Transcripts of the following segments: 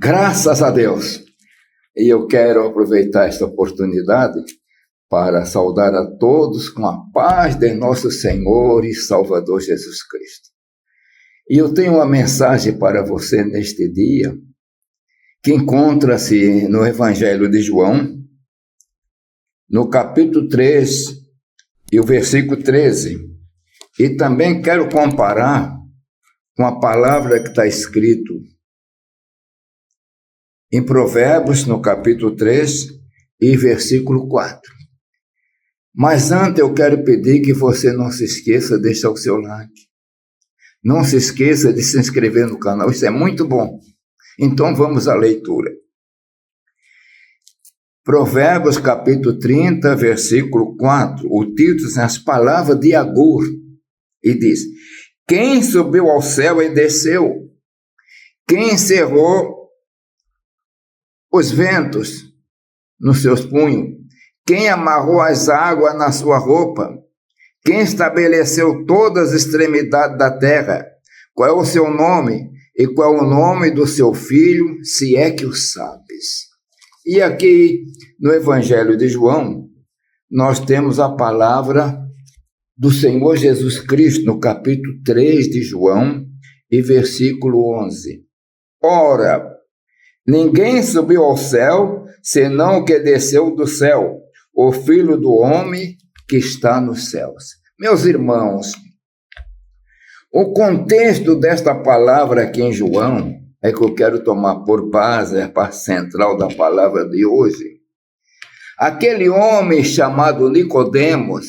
Graças a Deus. E eu quero aproveitar esta oportunidade para saudar a todos com a paz de nosso Senhor e Salvador Jesus Cristo. E eu tenho uma mensagem para você neste dia, que encontra-se no Evangelho de João, no capítulo 3 e o versículo 13. E também quero comparar com a palavra que está escrito em Provérbios, no capítulo 3 e versículo 4. Mas antes eu quero pedir que você não se esqueça de deixar o seu like. Não se esqueça de se inscrever no canal, isso é muito bom. Então vamos à leitura. Provérbios capítulo 30, versículo 4. O título é As Palavras de Agur. E diz: quem subiu ao céu e desceu? Quem encerrou os ventos nos seus punhos? Quem amarrou as águas na sua roupa? Quem estabeleceu todas as extremidades da terra? Qual é o seu nome? E qual é o nome do seu filho, se é que o sabes? E aqui, no Evangelho de João, nós temos a palavra do Senhor Jesus Cristo, no capítulo 3 de João, e versículo 11. Ora, ninguém subiu ao céu, senão o que desceu do céu, o Filho do Homem que está nos céus. Meus irmãos, o contexto desta palavra aqui em João é que eu quero tomar por base, a parte central da palavra de hoje. Aquele homem chamado Nicodemos,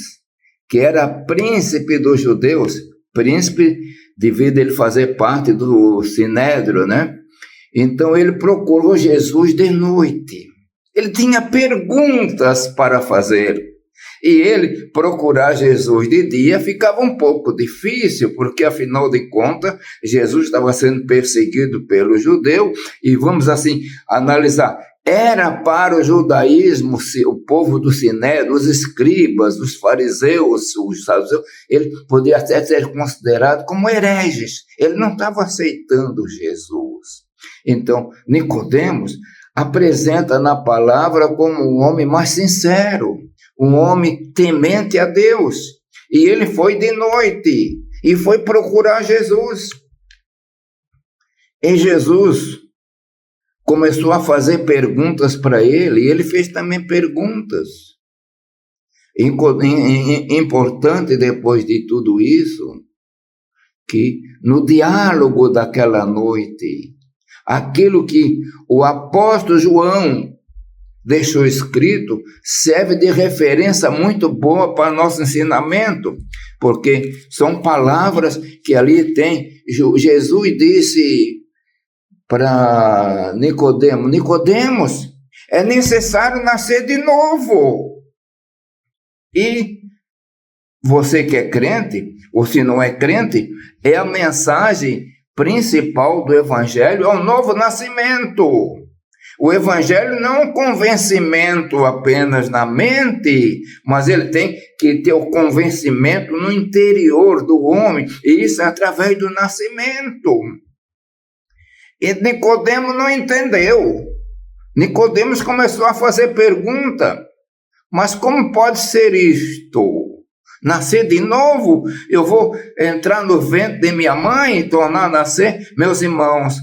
que era príncipe dos judeus, príncipe devido a ele fazer parte do Sinédrio, né? Então ele procurou Jesus de noite. Ele tinha perguntas para fazer. E ele procurar Jesus de dia ficava um pouco difícil, porque afinal de contas, Jesus estava sendo perseguido pelo judeu, e vamos assim analisar, era para o judaísmo, o povo do Sinédrio, os escribas, os fariseus, os saduceus, ele podia até ser considerado como hereges, ele não estava aceitando Jesus. Então, Nicodemos apresenta na palavra como um homem mais sincero, um homem temente a Deus. E ele foi de noite e foi procurar Jesus. E Jesus começou a fazer perguntas para ele, e ele fez também perguntas. Importante depois de tudo isso, que no diálogo daquela noite, aquilo que o apóstolo João deixou escrito serve de referência muito boa para nosso ensinamento, porque são palavras que ali tem. Jesus disse para Nicodemos: Nicodemos, é necessário nascer de novo. E você que é crente, ou se não é crente, é a mensagem principal do Evangelho, é o novo nascimento. O Evangelho não é um convencimento apenas na mente, mas ele tem que ter o convencimento no interior do homem, e isso é através do nascimento. E Nicodemos não entendeu. Nicodemos começou a fazer pergunta: mas como pode ser isto? Nascer de novo? Eu vou entrar no ventre de minha mãe e tornar a nascer? Meus irmãos,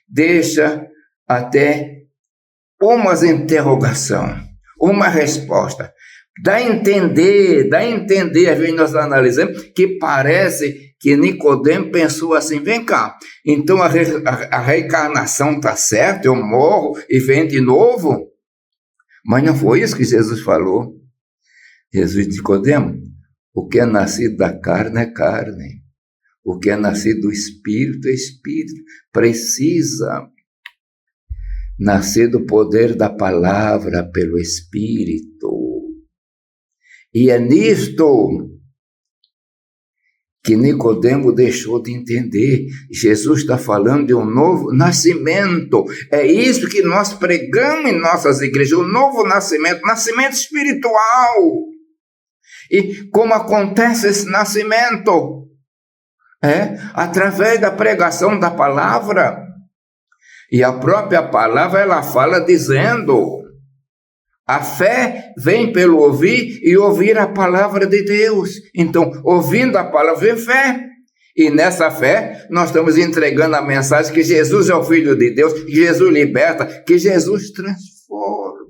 deixa até umas interrogação, uma resposta. Dá a entender, às vezes nós analisamos, que parece que Nicodemo pensou assim: vem cá, então a reencarnação está certa, eu morro e venho de novo? Mas não foi isso que Jesus falou. Jesus disse: Nicodemo, o que é nascido da carne é carne, o que é nascido do Espírito é Espírito. Precisa nascer do poder da palavra pelo Espírito. E é nisto que Nicodemo deixou de entender. Jesus está falando de um novo nascimento. É isso que nós pregamos em nossas igrejas, o novo nascimento, nascimento espiritual. E como acontece esse nascimento? Através da pregação da palavra. E a própria palavra, ela fala dizendo: a fé vem pelo ouvir e ouvir a palavra de Deus. Então, ouvindo a palavra, vem fé. E nessa fé, nós estamos entregando a mensagem que Jesus é o Filho de Deus, que Jesus liberta, que Jesus transforma.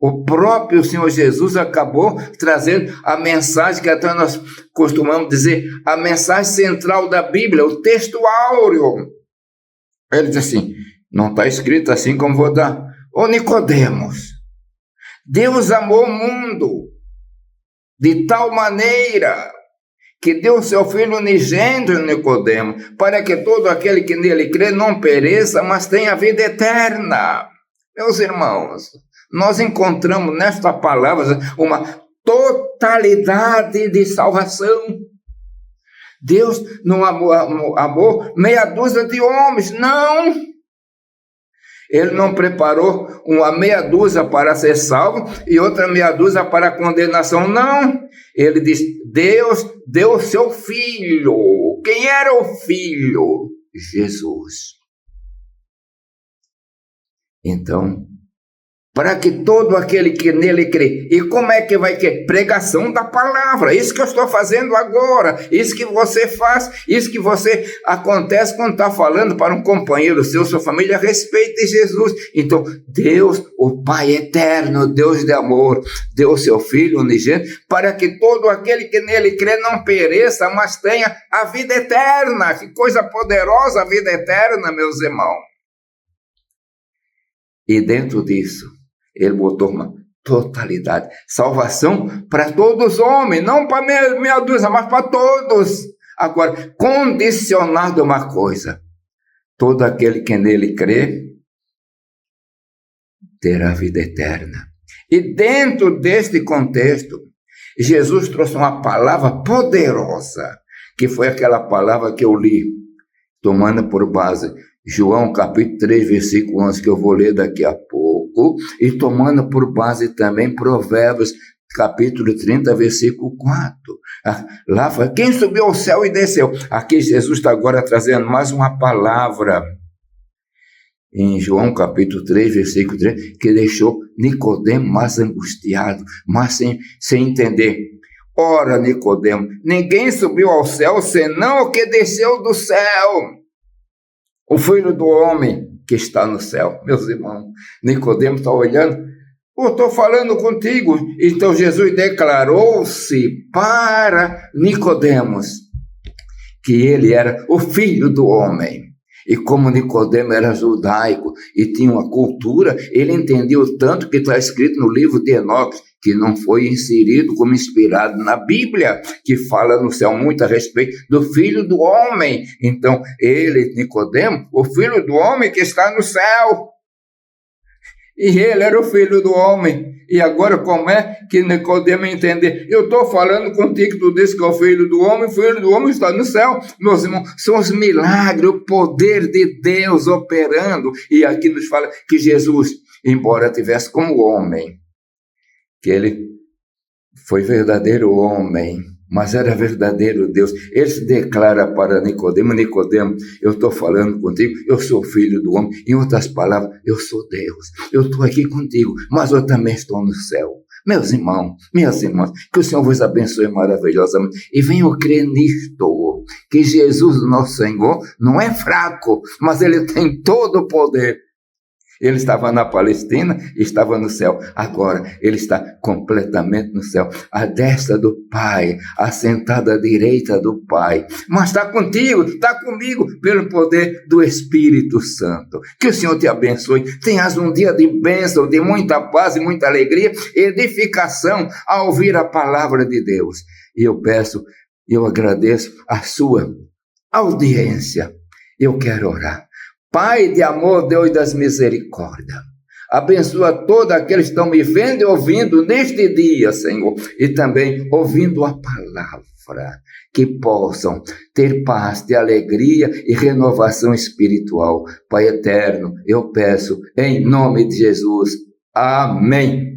O próprio Senhor Jesus acabou trazendo a mensagem que até nós costumamos dizer, a mensagem central da Bíblia, o texto áureo. Ele diz assim, não está escrito assim como vou dar. Ô Nicodemos, Deus amou o mundo de tal maneira que deu seu Filho unigênito, Nicodemo, para que todo aquele que nele crê não pereça, mas tenha vida eterna. Meus irmãos, nós encontramos nesta palavra uma totalidade de salvação. Deus não amou meia dúzia de homens, não. Ele não preparou uma meia dúzia para ser salvo e outra meia dúzia para condenação, não. Ele diz, Deus deu seu Filho. Quem era o Filho? Jesus. Então, para que todo aquele que nele crê, e como é que vai crer? Pregação da palavra, isso que eu estou fazendo agora, isso que você faz, isso que você acontece quando está falando para um companheiro seu, sua família, a respeito de Jesus. Então, Deus, o Pai eterno, Deus de amor, deu seu Filho unigênito, para que todo aquele que nele crê não pereça, mas tenha a vida eterna. Que coisa poderosa a vida eterna, meus irmãos. E dentro disso, ele botou uma totalidade. Salvação para todos os homens, não para meia dúzia, mas para todos. Agora, condicionado a uma coisa: todo aquele que nele crê terá vida eterna. E dentro deste contexto, Jesus trouxe uma palavra poderosa, que foi aquela palavra que eu li, tomando por base João capítulo 3, versículo 11, que eu vou ler daqui a pouco, e tomando por base também Provérbios capítulo 30, versículo 4. Lá foi, quem subiu ao céu e desceu? Aqui Jesus está agora trazendo mais uma palavra, em João capítulo 3, versículo 3, que deixou Nicodemo mais angustiado, mas sem entender. Ora, Nicodemo, ninguém subiu ao céu senão o que desceu do céu, o Filho do Homem que está no céu. Meus irmãos, Nicodemo está olhando, eu estou falando contigo. Então Jesus declarou-se para Nicodemos que ele era o Filho do Homem. E como Nicodemo era judaico e tinha uma cultura, ele entendeu tanto que está escrito no livro de Enoque, que não foi inserido como inspirado na Bíblia, que fala no céu muito a respeito do Filho do Homem. Então, ele, Nicodemo, o Filho do Homem que está no céu. E ele era o Filho do Homem. E agora como é que Nicodemo entender? Eu estou falando contigo, tu disse que é o Filho do Homem está no céu. Meus irmãos, são os milagres, o poder de Deus operando. E aqui nos fala que Jesus, embora tivesse como homem, que ele foi verdadeiro homem, mas era verdadeiro Deus. Ele se declara para Nicodemo, Nicodemo, eu estou falando contigo, eu sou filho do homem. Em outras palavras, eu sou Deus. Eu estou aqui contigo, mas eu também estou no céu. Meus irmãos, minhas irmãs, que o Senhor vos abençoe maravilhosamente. E venham crer nisto, que Jesus, nosso Senhor, não é fraco, mas Ele tem todo o poder. Ele estava na Palestina, estava no céu. Agora, ele está completamente no céu, à destra do Pai, assentado à direita do Pai. Mas está contigo, está comigo, pelo poder do Espírito Santo. Que o Senhor te abençoe. Tenhas um dia de bênção, de muita paz e muita alegria, edificação, ao ouvir a palavra de Deus. E eu peço, eu agradeço a sua audiência. Eu quero orar. Pai de amor, Deus das misericórdias, abençoa todos aqueles que estão me vendo e ouvindo neste dia, Senhor, e também ouvindo a palavra, que possam ter paz, ter alegria e renovação espiritual. Pai eterno, eu peço em nome de Jesus. Amém.